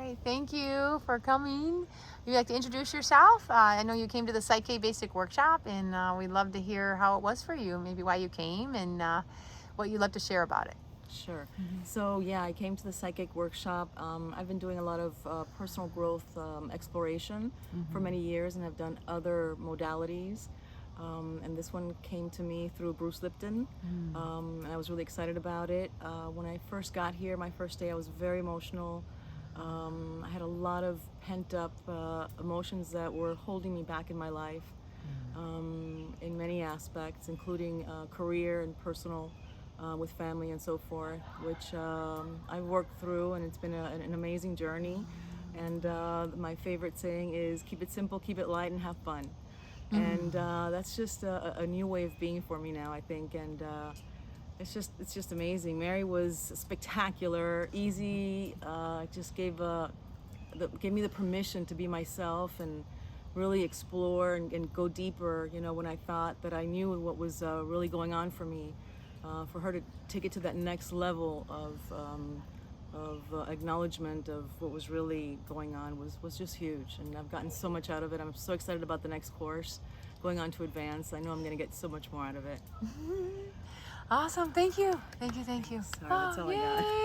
right. Thank you for coming. You'd like to introduce yourself? I know you came to the PSYCH-K Basic Workshop, and we'd love to hear how it was for you, maybe why you came, and what you'd love to share about it. Sure. So yeah, I came to the PSYCH-K workshop. I've been doing a lot of personal growth exploration for many years, and I've done other modalities. And this one came to me through Bruce Lipton, and I was really excited about it. When I first got here, my first day, I was very emotional. I had a lot of pent-up emotions that were holding me back in my life, in many aspects, including career and personal, with family and so forth, which I've worked through, and it's been an amazing journey. And my favorite saying is, keep it simple, keep it light, and have fun. And that's just a new way of being for me now, I think. And it's just amazing. Mary was spectacular, easy, just gave me the permission to be myself and really explore and go deeper, you know, when I thought that I knew what was really going on for me. For her to take it to that next level of acknowledgement of what was really going on was just huge, and I've gotten so much out of it. I'm so excited about the next course, going on to advanced. I know I'm going to get so much more out of it. Awesome. Thank you. Thank you. Thank you. So that's all I got. Yay.